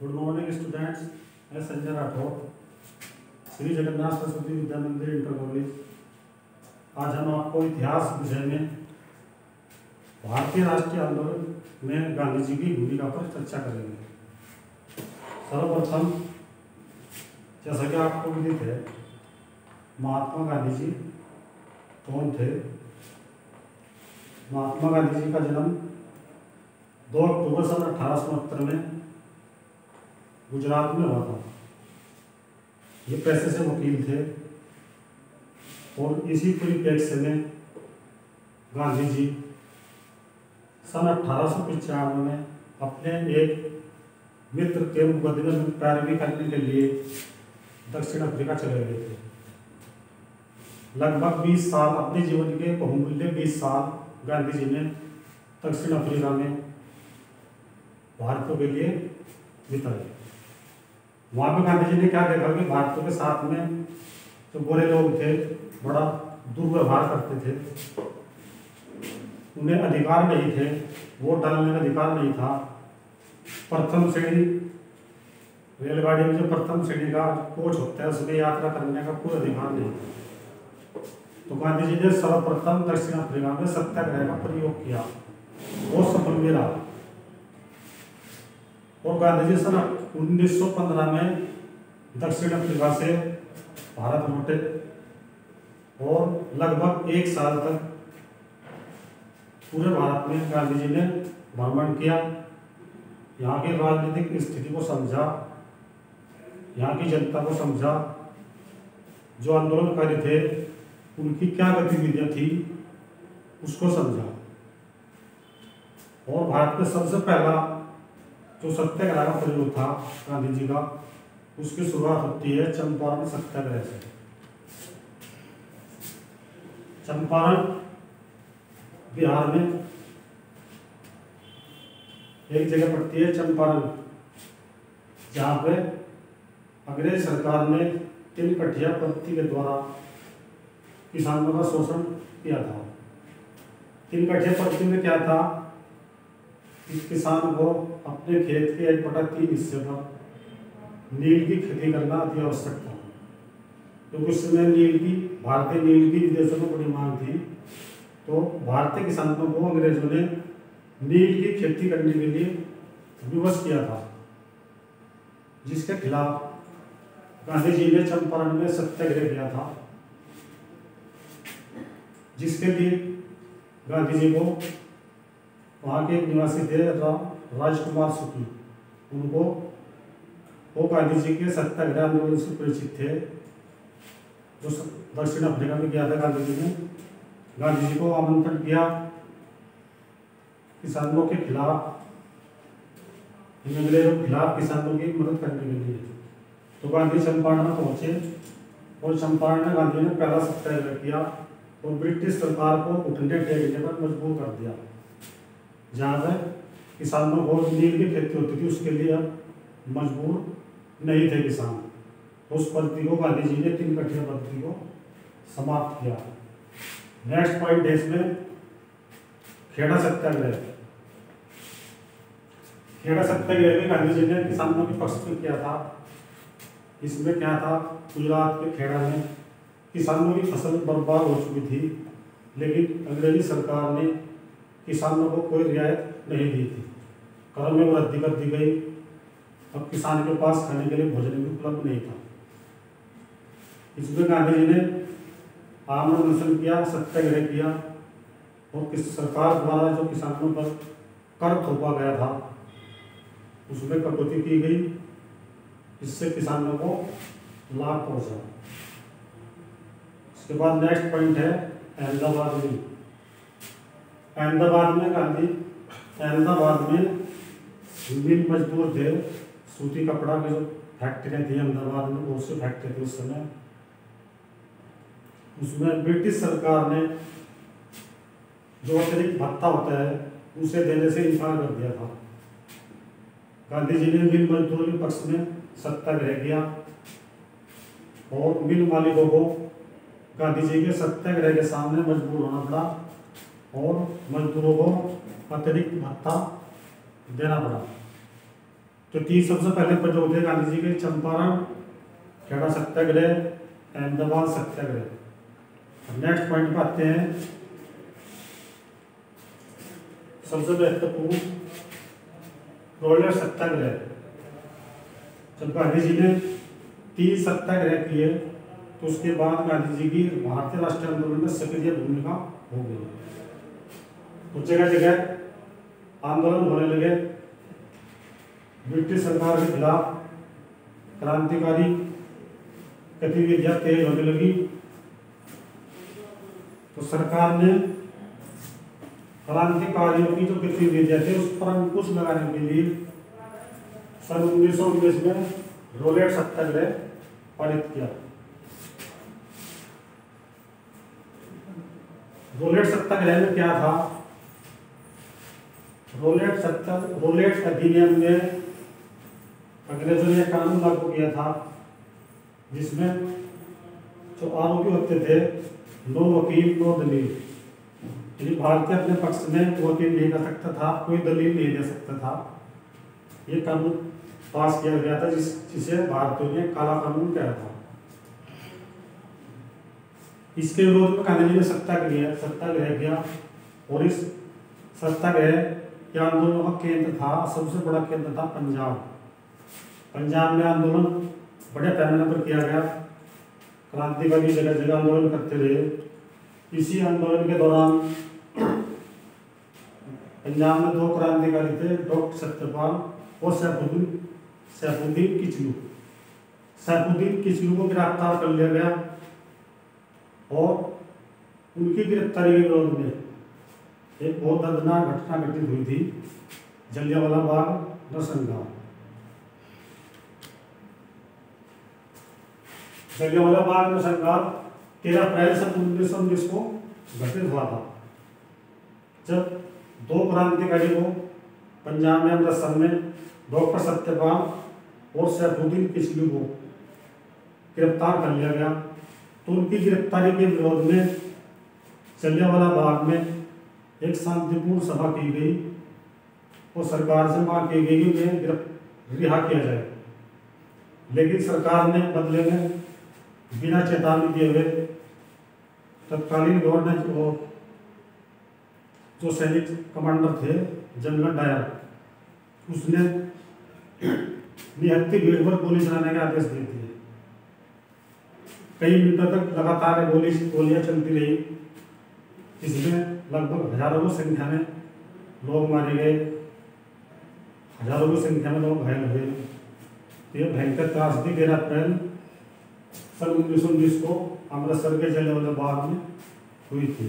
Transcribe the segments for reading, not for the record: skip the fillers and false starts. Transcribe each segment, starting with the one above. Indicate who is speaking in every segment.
Speaker 1: Good morning students. मैं संजय राठौर, श्री जगन्नाथ सरस्वती विद्या मंदिर inter college. आज हम आपको इतिहास विषय में भारतीय राष्ट्रीय आंदोलन में गांधी जी की भूमिका पर चर्चा करेंगे। सर्वप्रथम, जैसा कि आपको विदित है, महात्मा गांधी जी कौन थे। महात्मा गांधी जी का जन्म 2 अक्टूबर सन 1869 में गुजरात में हुआ था। ये पेशे से वकील थे और इसी परिप्रेक्ष्य में गांधी जी सन 1895 में अपने एक मित्र के मुकदमे में पैरवी करने के लिए दक्षिण अफ्रीका चले गए थे। लगभग 20 साल, अपने जीवन के बहुमूल्य 20 साल गांधी जी ने दक्षिण अफ्रीका में भारतीयों के लिए बिताए। वहाँ पे गांधी जी ने क्या देखा कि भारतीयों के साथ में जो गोरे लोग थे बड़ा दुर्व्यवहार करते थे, उन्हें अधिकार नहीं थे, वोट डालने का अधिकार नहीं था। प्रथम श्रेणी रेलगाड़ी में जो प्रथम श्रेणी का कोच होता है उसमें यात्रा करने का कोई अधिकार नहीं था। तो गांधी जी ने सर्वप्रथम दक्षिण अफ्रीका में सत्याग्रह का प्रयोग किया, वो सफल भी रहा। और गांधी जी सन 1915 में दक्षिण अफ्रीका से भारत लौटे और लगभग 1 साल तक पूरे भारत में गांधी जी ने भ्रमण किया। यहाँ की राजनीतिक स्थिति को समझा, यहाँ की जनता को समझा, जो आंदोलनकारी थे उनकी क्या गतिविधियाँ थी उसको समझा। और भारत में सबसे पहला जो सत्याग्रह का प्रयोग था गांधी जी का, उसकी शुरुआत होती है चंपारण सत्याग्रह से। चंपारण बिहार में एक जगह पड़ती है चंपारण, जहाँ पे अंग्रेज सरकार ने 3 कठिया पत्ती के द्वारा किसानों का शोषण किया था। 3 कठिया पत्ती में क्या था कि किसान को अपने खेत के 1/3 हिस्से पर नील की खेती करना अति आवश्यक था, क्योंकि उस समय भारतीय नील की विदेशों में बड़ी मांग थी। तो भारतीय किसानों को अंग्रेजों ने नील की खेती करने के लिए विवश किया था, जिसके खिलाफ गांधी जी ने चंपारण में सत्याग्रह किया था, जिसके लिए गांधी जी को वहाँ के निवासी थे राजकुमार शुक्ल, उनको वो गांधी जी के सत्याग्रह आंदोलन से परिचित थे। जो दक्षिण अफ्रीका में गया था गांधी जी ने, गांधी जी को आमंत्रण किया किसानों के खिलाफ, अंग्रेजों के खिलाफ किसानों की मदद करने के लिए। तो गांधी चंपारण में पहुंचे और चंपारण में गांधी ने पहला सत्याग्रह किया और ब्रिटिश सरकार को घुटने टेकने पर मजबूर कर दिया। जहाँ पर किसानों को नील की खेती होती थी उसके लिए अब मजबूर नहीं थे किसान। उस पद्धति को गांधी जी ने 3 कठिया पद्धति को समाप्त किया। नेक्स्ट पॉइंट है इसमें खेड़ा सत्याग्रह। खेड़ा सत्याग्रह में गांधी जी ने किसानों के पक्ष में किया था। इसमें क्या था, गुजरात के खेड़ा में किसानों की फसल बर्बाद हो चुकी थी, लेकिन अंग्रेजी सरकार ने किसानों को कोई रियायत नहीं दी थी। कर में वृद्धि कर दी गई। अब किसान के पास खाने के लिए भोजन भी उपलब्ध नहीं था। इसमें गांधी जी ने आमरण अनशन किया, सत्याग्रह किया और किस सरकार द्वारा जो किसानों पर कर थोपा गया था उसमें कटौती की गई, इससे किसानों को लाभ पहुंचा। इसके बाद नेक्स्ट पॉइंट है अहमदाबाद में। अहमदाबाद में मिल मजदूर थे, सूती कपड़ा की जो फैक्ट्रियाँ थी अहमदाबाद में, बहुत सी फैक्ट्री थी उस समय। उसमें ब्रिटिश सरकार ने जो अतिरिक्त भत्ता होता है उसे देने से इनकार कर दिया था। गांधी जी ने मिल मजदूरों के पक्ष में सत्याग्रह किया और मिल मालिकों को गांधी जी के सत्याग्रह के सामने मजबूर होना पड़ा और मजदूरों को अतिरिक्त भत्ता देना पड़ा। तो 30 सबसे पहले पर जो थे गांधी जी के चंपारण, खेड़ा सत्याग्रह, अहमदाबाद सत्याग्रह। नेक्स्ट पॉइंट पर आते हैं, सबसे महत्वपूर्ण रोलर सत्याग्रह। जब गांधी जी ने 30 सत्याग्रह किए तो उसके बाद गांधी जी की भारतीय राष्ट्रीय आंदोलन में सक्रिय भूमिका हो गई। तो जगह जगह आंदोलन होने लगे, ब्रिटिश सरकार के खिलाफ क्रांतिकारी गतिविधियां तेज होने लगी। तो सरकार ने क्रांतिकारियों की जो गतिविधियां थी उस पर अंकुश लगाने के लिए सन 1919 में रोलेट सत्याग्रह पारित किया। रोलेट सत्याग्रह में क्या था? रोलेट अधिनियम में अंग्रेजों ने कानून लागू किया था जिसमें जो आरोपी होते थे, नो वकील नो दलील, यानी भारतीय अपने पक्ष में वकील नहीं कर सकता था, कोई दलील नहीं दे सकता था। ये कानून पास किया गया था जिसे भारतीयों ने काला कानून कहा था। इसके विरोध में गांधी जी ने सत्याग्रह किया और इस सत्याग्रह के आंदोलन का केंद्र था, सबसे बड़ा केंद्र था पंजाब। पंजाब में आंदोलन बड़े पैमाने पर किया गया, क्रांतिकारी जगह जगह आंदोलन करते रहे। इसी आंदोलन के दौरान पंजाब में 2 क्रांतिकारी थे, डॉक्टर सत्यपाल और सैफुद्दीन किचलू। सैफुद्दीन किचलू को गिरफ्तार कर लिया गया और उनकी गिरफ्तारी के विरोध में एक बहुत दर्दनाक घटना घटित हुई थी, जलियांवाला बाग नरसंहार। जलियांवाला बाग नरसंहार 13 अप्रैल सन 1919 को घटित हुआ था, जब 2 क्रांतिकारी को पंजाब में अमृतसर में डॉक्टर सत्यपाल और सैफुद्दीन किचलू को गिरफ्तार कर लिया गया। तो उनकी गिरफ्तारी के विरोध में जलियांवाला बाग में एक शांतिपूर्ण सभा की गई और सरकार से मांग की गई कि उन्हें रिहा किया जाए, लेकिन सरकार ने बदले में बिना चेतावनी दिए हुए तत्कालीन गवर्नर और जो सैनिक कमांडर थे जनरल डायर, उसने निहत्थी भीड़ पर गोली चलाने के आदेश दिए थे। कई मिनटों तक लगातार गोलियां चलती रही, जिसमें लगभग हजारों की संख्या में लोग मारे गए, हजारों की संख्या में लोग घायल हुए। यह भयंकर त्रासदी 13 अप्रैल सन 1919 को अमृतसर के जलियांवाला बाग में हुई थी।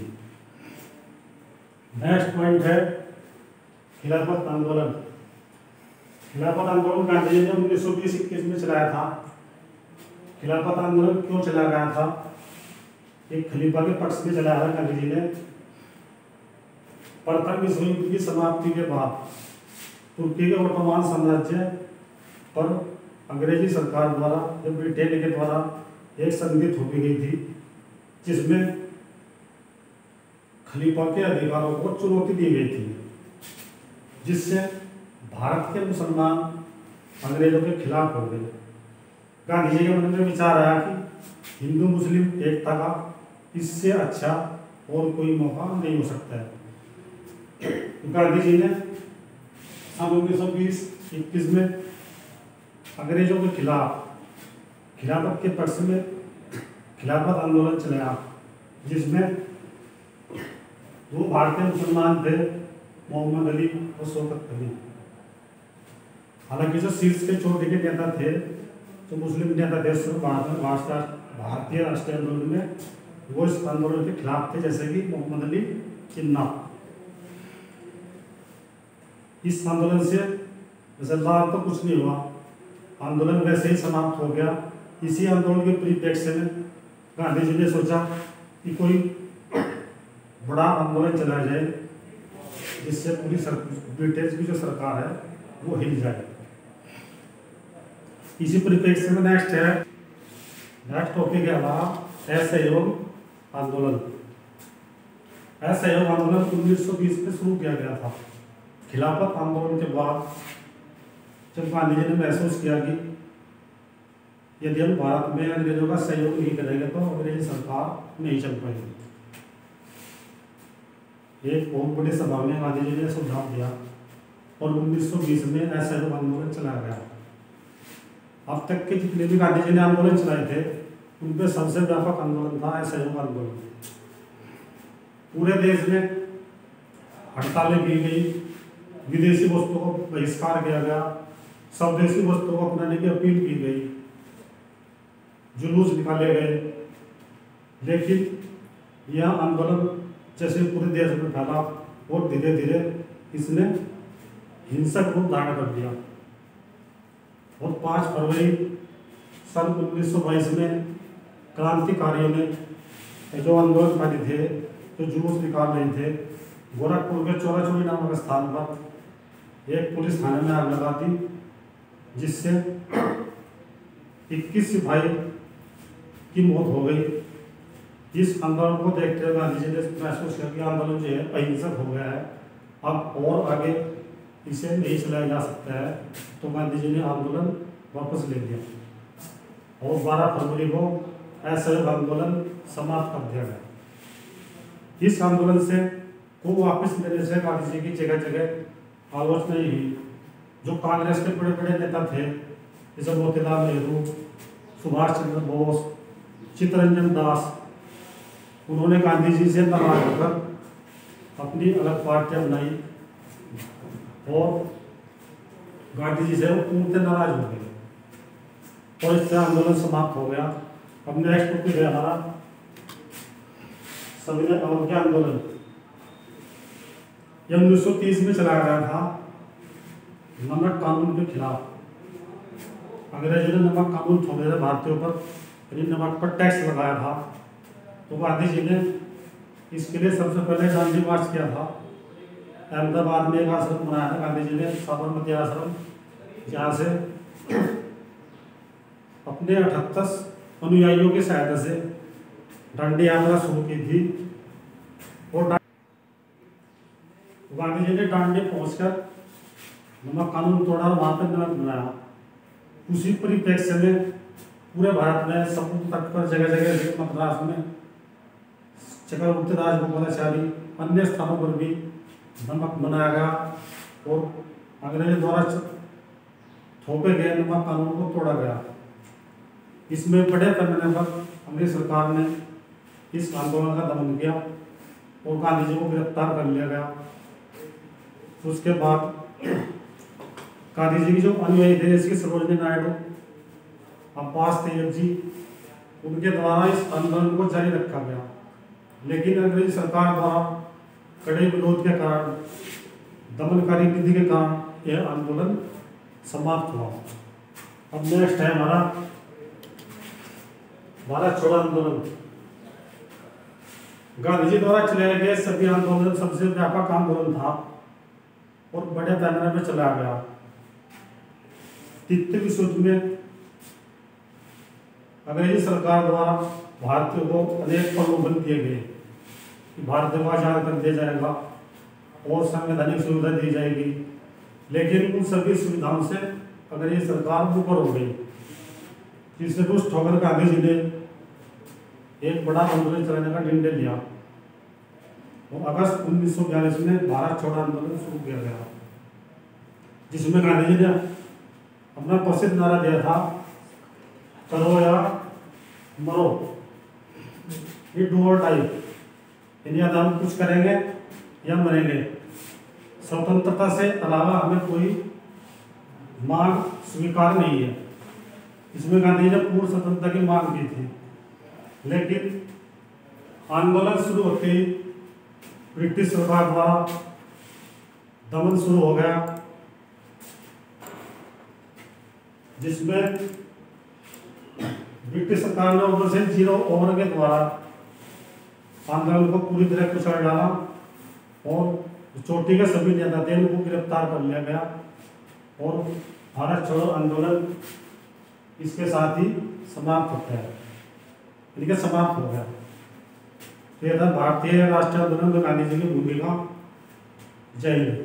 Speaker 1: नेक्स्ट पॉइंट है खिलाफत आंदोलन। खिलाफत आंदोलन गांधी जी ने 1920-21 में चलाया था। खिलाफत आंदोलन क्यों चलाया गया था? एक खलीफा के पक्ष में चलाया था गांधी जी ने। प्रथम विश्व युद्ध की समाप्ति के बाद तुर्की के ओटोमान साम्राज्य पर अंग्रेजी सरकार द्वारा या ब्रिटेन के द्वारा एक संधि थोपी गई थी, जिसमें खलीफा के अधिकारों को चुनौती दी गई थी, जिससे भारत के मुसलमान अंग्रेजों के खिलाफ हो गए। गांधी जी के मन में विचार आया कि हिंदू मुस्लिम एकता का इससे अच्छा और कोई मौका नहीं हो सकता है। गांधी जी ने सन 1920-21 में अंग्रेजों के खिलाफ खिलाफत के पक्ष में खिलाफत आंदोलन चलाया, जिसमें वो भारतीय मुसलमान थे, मोहम्मद अली और शौकत अली। हालांकि जो शीर्ष के चोटी के नेता थे, जो मुस्लिम नेता थे भारतीय राष्ट्रीय आंदोलन में, वो इस आंदोलन के खिलाफ थे, जैसे कि मोहम्मद अली जिन्ना। इस आंदोलन से लाभ तो कुछ नहीं हुआ, आंदोलन वैसे ही समाप्त हो गया। इसी आंदोलन के परिप्रेक्ष्य में गांधी जी ने सोचा कि कोई बड़ा आंदोलन चलाया जाए, जिससे पूरी ब्रिटिश की जो सरकार है वो हिल जाए। इसी परिप्रेक्ष्य में नेक्स्ट टॉपिक है हमारा असहयोग आंदोलन। असहयोग आंदोलन 1920 में शुरू किया गया था। खिलाफत आंदोलन के बाद जब गांधी जी ने महसूस किया कि यदि हम भारत में अंग्रेजों का सहयोग नहीं करेंगे तो अंग्रेजी सरकार नहीं चल पाएगी। एक बहुत बड़ी सभा में गांधी जी ने सुझाव दिया और 1920 में असहयोग आंदोलन चलाया गया। अब तक के जितने भी गांधी जी ने आंदोलन चलाए थे उनमें सबसे व्यापक आंदोलन था असहयोग आंदोलन। पूरे देश में हड़तालें की गई, विदेशी वस्तुओं को बहिष्कार किया गया, स्वदेशी वस्तुओं को अपनाने की अपील की गई, जुलूस निकाले गए। लेकिन यह आंदोलन जैसे पूरे देश में फैला और धीरे धीरे इसने हिंसक रूप धारण कर दिया और 5 फरवरी सन 1922 में क्रांतिकारियों ने जो आंदोलनकारी थे, जो जुलूस निकाल रहे थे, गोरखपुर के चौराचौरी नामक स्थान पर एक पुलिस थाने में आग लगा दी, जिससे 21 सिपाही की मौत हो गई। इस आंदोलन को देखते हुए गांधी जी ने महसूस किया कि आंदोलन जो है अहिंसक हो गया है, अब और आगे इसे नहीं चलाया जा सकता है, तो गांधी जी ने आंदोलन वापस ले लिया और 12 फरवरी को असहयोग आंदोलन समाप्त कर दिया गया। इस आंदोलन से को वापस लेने से गांधी जी की जगह जगह आलोचना ही हुई। जो कांग्रेस के बड़े बड़े नेता थे जैसे मोतीलाल नेहरू, सुभाष चंद्र बोस, चित्तरंजन दास, उन्होंने गांधी जी से नाराज होकर अपनी अलग पार्टियां बनाई और गांधी जी से वो पूर्ण नाराज हो गए और इससे आंदोलन समाप्त हो गया। अब नेक्स्ट टॉपिक है हमारा सविनय अवज्ञा आंदोलन। यह 1930 में चलाया गया था नमक कानून के खिलाफ। अंग्रेजों ने नमक कानून थोपे थे भारतीयों पर, यानी नमक पर टैक्स लगाया था। तो गांधी जी ने इसके लिए सबसे पहले गांधी मार्च किया था। अहमदाबाद में एक आश्रम बनाया था गांधी जी ने, साबरमती आश्रम, जहाँ से अपने 78 अनुयायियों की सहायता से डांडी यात्रा शुरू की थी और गांधी जी ने डांडी पहुंचकर नमक कानून तोड़ा और वहाँ पर नमक बनाया। उसी परिप्रेक्ष्य में पूरे भारत में समुद्र तट पर जगह जगह, मद्रास में, चक्रवर्ती राजगोपालाचारी, अन्य स्थानों पर भी नमक बनाया गया और अंग्रेजों द्वारा थोपे गए नमक कानून को तोड़ा गया। इसमें बड़े पैमाने पर अंग्रेज सरकार ने इस आंदोलन का दमन किया और गांधी जी को गिरफ्तार कर लिया गया। उसके बाद गांधी जी की जो अनुयायी थे जैसे सरोजिनी नायडू, अब्बास तैयब जी, उनके द्वारा इस आंदोलन को जारी रखा गया। लेकिन अंग्रेज सरकार द्वारा कड़े विरोध के कारण, दमनकारी नीति के कारण यह आंदोलन समाप्त हुआ। अब नेक्स्ट है हमारा भारत छोड़ो आंदोलन। गांधी जी द्वारा चलाए गए सभी आंदोलन सबसे व्यापक आंदोलन था और बड़े पैमाने पर चलाया गया। तृतीय विश्व युद्ध में अंग्रेजी सरकार द्वारा भारतीयों को अनेक प्रलोभन दिए गए कि भारत को आजाद कर दिया जाएगा और संवैधानिक सुविधा दी जाएगी, लेकिन उन सभी सुविधाओं से अंग्रेजी सरकार ऊपर हो गई, जिससे रुष्ट होकर गांधी जी ने एक बड़ा आंदोलन चलाने का निर्णय लिया और अगस्त 1942 में भारत छोड़ो आंदोलन शुरू किया गया, जिसमें गांधी जी ने अपना प्रसिद्ध नारा दिया था, करो या मरो, ये डू और डाई, यानी हम कुछ करेंगे या मरेंगे। स्वतंत्रता से अलावा हमें कोई मांग स्वीकार नहीं है। इसमें गांधी जी ने पूर्ण स्वतंत्रता की मांग की थी, लेकिन आंदोलन शुरू होते ही ब्रिटिश सरकार द्वारा दमन शुरू हो गया, जिसमें ब्रिटिश सरकार ने उधर से 0 ओवर के द्वारा आंदोलन को पूरी तरह कुचल डाला और चोटी के सभी नेता थे उनको गिरफ्तार कर लिया गया और भारत छोड़ो आंदोलन इसके साथ ही समाप्त होता है, इनके समाप्त हो गया। तो यह था भारतीय राष्ट्रीय आंदोलन में गांधी जी की भूमिका। जय हिंद।